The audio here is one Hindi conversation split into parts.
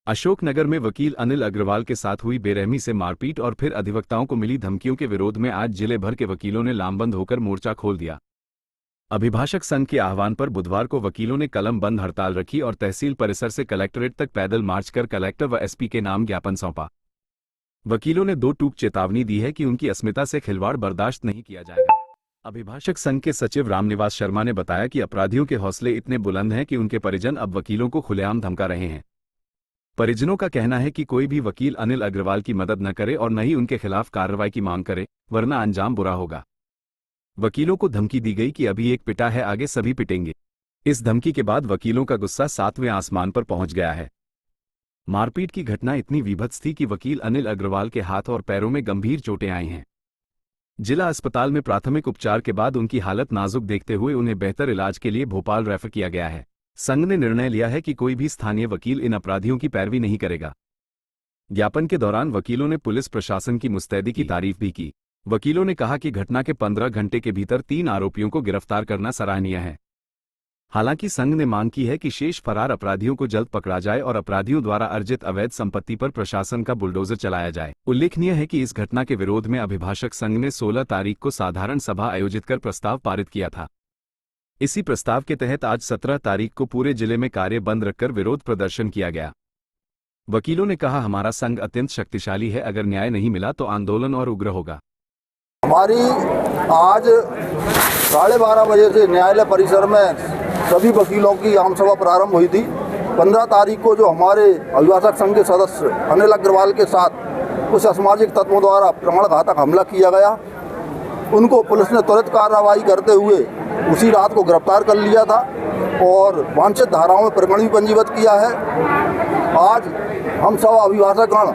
अशोकनगर में वकील अनिल अग्रवाल के साथ हुई बेरहमी से मारपीट और फिर अधिवक्ताओं को मिली धमकियों के विरोध में आज जिले भर के वकीलों ने लामबंद होकर मोर्चा खोल दिया। अभिभाषक संघ के आह्वान पर बुधवार को वकीलों ने कलम बंद हड़ताल रखी और तहसील परिसर से कलेक्ट्रेट तक पैदल मार्च कर कलेक्टर व एसपी के नाम ज्ञापन सौंपा। वकीलों ने दो टूक चेतावनी दी है कि उनकी अस्मिता से खिलवाड़ बर्दाश्त नहीं किया जाएगा। अभिभाषक संघ के सचिव रामनिवास शर्मा ने बताया कि अपराधियों के हौसले इतने बुलंद हैं कि उनके परिजन अब वकीलों को खुलेआम धमका रहे हैं। परिजनों का कहना है कि कोई भी वकील अनिल अग्रवाल की मदद न करे और न ही उनके खिलाफ कार्रवाई की मांग करे, वरना अंजाम बुरा होगा। वकीलों को धमकी दी गई कि अभी एक पिटा है, आगे सभी पिटेंगे। इस धमकी के बाद वकीलों का गुस्सा 7वें आसमान पर पहुंच गया है। मारपीट की घटना इतनी विभत्स थी कि वकील अनिल अग्रवाल के हाथ और पैरों में गंभीर चोटें आई हैं। जिला अस्पताल में प्राथमिक उपचार के बाद उनकी हालत नाजुक देखते हुए उन्हें बेहतर इलाज के लिए भोपाल रेफर किया गया है। संघ ने निर्णय लिया है कि कोई भी स्थानीय वकील इन अपराधियों की पैरवी नहीं करेगा। ज्ञापन के दौरान वकीलों ने पुलिस प्रशासन की मुस्तैदी की तारीफ भी की। वकीलों ने कहा कि घटना के 15 घंटे के भीतर 3 आरोपियों को गिरफ्तार करना सराहनीय है। हालांकि संघ ने मांग की है कि शेष फरार अपराधियों को जल्द पकड़ा जाए और अपराधियों द्वारा अर्जित अवैध संपत्ति पर प्रशासन का बुलडोजर चलाया जाए। उल्लेखनीय है कि इस घटना के विरोध में अभिभाषक संघ ने 16 तारीख को साधारण सभा आयोजित कर प्रस्ताव पारित किया था। इसी प्रस्ताव के तहत आज 17 तारीख को पूरे जिले में कार्य बंद रखकर विरोध प्रदर्शन किया गया। वकीलों ने कहा, हमारा संघ अत्यंत शक्तिशाली है, अगर न्याय नहीं मिला तो आंदोलन और उग्र होगा। हमारी आज 12:30 बजे से न्यायालय परिसर में सभी वकीलों की आम सभा प्रारंभ हुई थी। 15 तारीख को जो हमारे अभिभाषक संघ के सदस्य अनिल अग्रवाल के साथ कुछ असामाजिक तत्वों द्वारा प्राणघातक हमला किया गया, उनको पुलिस ने त्वरित कार्रवाई करते हुए उसी रात को गिरफ्तार कर लिया था और वांछित धाराओं में प्रकरण भी पंजीबद्ध किया है। आज हम सब अभिभाषकगण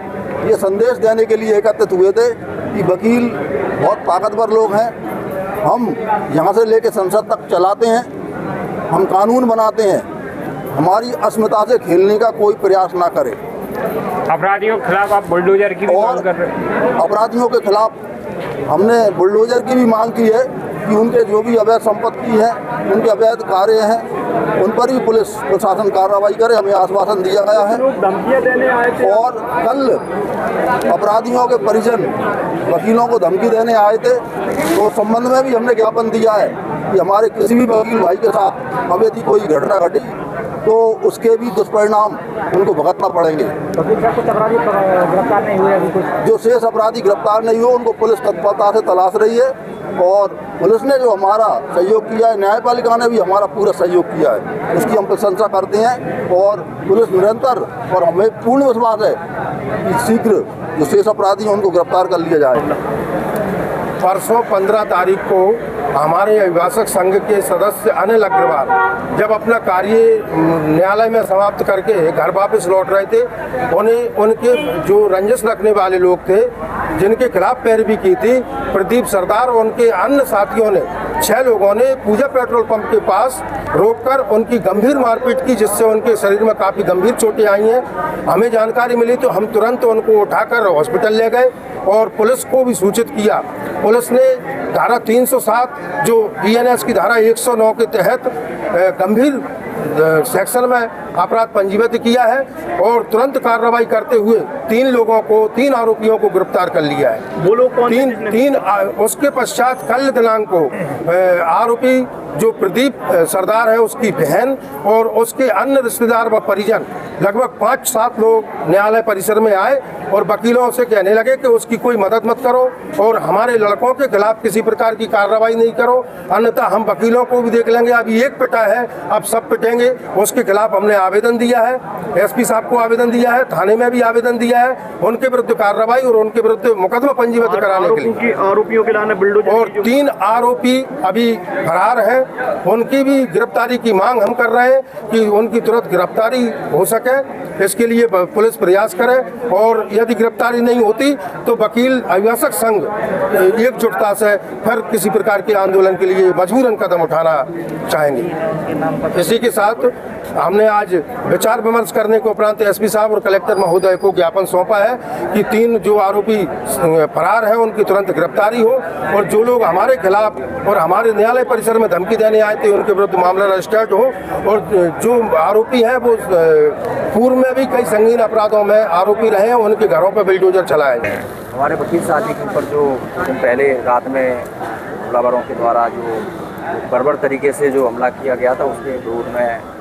ये संदेश देने के लिए एकत्रित हुए थे कि वकील बहुत ताकतवर लोग हैं, हम यहाँ से लेकर संसद तक चलाते हैं, हम कानून बनाते हैं, हमारी अस्मिता से खेलने का कोई प्रयास ना करें। अपराधियों के खिलाफ आप बुलडोजर की भी मांग कर रहे हैं? अपराधियों के खिलाफ हमने बुलडोजर की भी मांग की है कि उनके जो भी अवैध संपत्ति है, उनके अवैध कार्य हैं, उन पर भी पुलिस प्रशासन कार्रवाई करे, हमें आश्वासन दिया गया है। धमकियां देने आए थे और कल अपराधियों के परिजन वकीलों को धमकी देने आए थे, तो उस संबंध में भी हमने ज्ञापन दिया है कि हमारे किसी भी वकील भाई के साथ अब यदि कोई घटना घटी तो उसके भी दुष्परिणाम उनको भुगतना पड़ेंगे। गिरफ्तार नहीं हुए अभी कुछ? जो शेष अपराधी गिरफ्तार नहीं हुए उनको पुलिस तत्परता से तलाश रही है और पुलिस ने जो हमारा सहयोग किया है, न्यायपालिका ने भी हमारा पूरा सहयोग किया है, उसकी हम प्रशंसा करते हैं। और पुलिस निरंतर, और हमें पूर्ण विश्वास है कि शीघ्र जो शेष अपराधी हैं उनको गिरफ्तार कर लिया जाएगा। परसों 15 तारीख को हमारे अभिभाषक संघ के सदस्य अनिल अग्रवाल जब अपना कार्य न्यायालय में समाप्त करके घर वापस लौट रहे थे, उन्हें उनके जो रंजिश रखने वाले लोग थे, जिनके खिलाफ पैरवी की थी, प्रदीप सरदार और उनके अन्य साथियों ने 6 लोगों ने पूजा पेट्रोल पंप के पास रोककर उनकी गंभीर मारपीट की, जिससे उनके शरीर में काफ़ी गंभीर चोटें आई हैं। हमें जानकारी मिली तो हम तुरंत उनको उठाकर हॉस्पिटल ले गए और पुलिस को भी सूचित किया। पुलिस ने धारा 307 जो बीएनएस की धारा 109 के तहत गंभीर सेक्शन में अपराध पंजीबद्ध किया है और तुरंत कार्रवाई करते हुए 3 आरोपियों को गिरफ्तार कर लिया है। वो लोग कौन? तीन उसके पश्चात कल दिनांक को आरोपी जो प्रदीप सरदार है, उसकी बहन और उसके अन्य रिश्तेदार व परिजन लगभग 5-7 लोग न्यायालय परिसर में आए और वकीलों से कहने लगे कि उसकी कोई मदद मत करो और हमारे लड़कों के खिलाफ किसी प्रकार की कार्रवाई नहीं करो, अन्यथा हम वकीलों को भी देख लेंगे। अभी एक पिटा है, अब सब पिटेंगे। उसके खिलाफ हमने आवेदन दिया है, एसपी साहब को आवेदन दिया है, थाने में भी आवेदन दिया है, उनके विरुद्ध कार्रवाई और उनके विरुद्ध मुकदमा पंजीबद्ध कराने के लिए। आरोपियों के नाम बुलडोजर और 3 आरोपी अभी फरार हैं, उनकी भी गिरफ्तारी की मांग हम कर रहे हैं कि उनकी तुरंत गिरफ्तारी हो सके, इसके लिए पुलिस प्रयास करे और यदि गिरफ्तारी नहीं होती तो वकील अभिभाषक संघ एकजुटता से फिर किसी प्रकार के आंदोलन के लिए मजबूरन कदम उठाना चाहेंगे। इसी के साथ हमने आज विचार विमर्श करने के उपरांत एसपी साहब और कलेक्टर महोदय को ज्ञापन सौंपा है कि 3 जो आरोपी फरार हैं उनकी तुरंत गिरफ्तारी हो और जो लोग हमारे खिलाफ और हमारे न्यायालय परिसर में धमकी देने आए थे उनके विरुद्ध मामला रजिस्टर्ड हो और जो आरोपी हैं वो पूर्व में में भी कई संगीन अपराधों में आरोपी रहे हैं, उनके घरों पर बुलडोजर चलाए गए। हमारे वकील साथी के ऊपर जो दिन पहले रात में हमलावरों के द्वारा जो बर्बर तरीके से जो हमला किया गया था, उसके विरोध में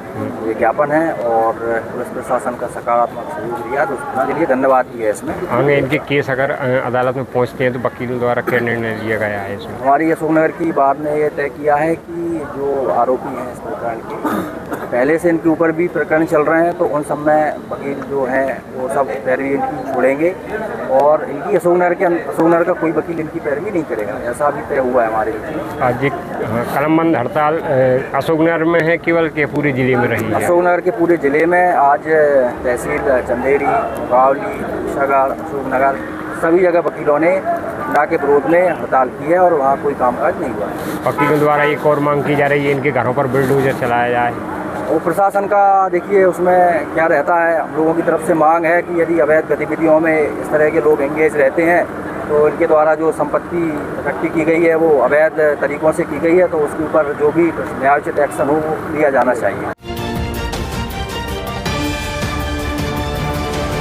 ये ज्ञापन है और पुलिस प्रशासन का सकारात्मक सहयोग दिया, तो उसके लिए धन्यवाद दिया इसमें। आगे इनके केस अगर अदालत में पहुंचते हैं तो वकील द्वारा क्या निर्णय लिया गया है इसमें? हमारी अशोकनगर की बार ने यह तय किया है कि जो आरोपी हैं इस प्रकरण के, पहले से इनके ऊपर भी प्रकरण चल रहे हैं, तो उन सब में वकील जो हैं वो सब पैरवी इनकी छोड़ेंगे और इनकी अशोकनगर का कोई वकील इनकी पैरवी नहीं करेगा, ऐसा भी तय हुआ है हमारे लिए। आज एक कलमबंद हड़ताल अशोकनगर में है केवल के पूरे जिले में रही है? अशोकनगर के पूरे जिले में आज तहसील चंदेरी, गावली, शगढ़, अशोकनगर सभी जगह वकीलों ने ना के विरोध में हड़ताल की है और वहाँ कोई कामकाज नहीं हुआ। वकीलों द्वारा एक और मांग की जा रही है इनके घरों पर बुलडोजर चलाया जाए। और प्रशासन का देखिए उसमें क्या रहता है, हम लोगों की तरफ से मांग है कि यदि अवैध गतिविधियों में इस तरह के लोग एंगेज रहते हैं तो इनके द्वारा जो संपत्ति इकट्ठी की गई है वो अवैध तरीक़ों से की गई है, तो उसके ऊपर जो भी न्यायोचित एक्शन हो वो लिया जाना चाहिए।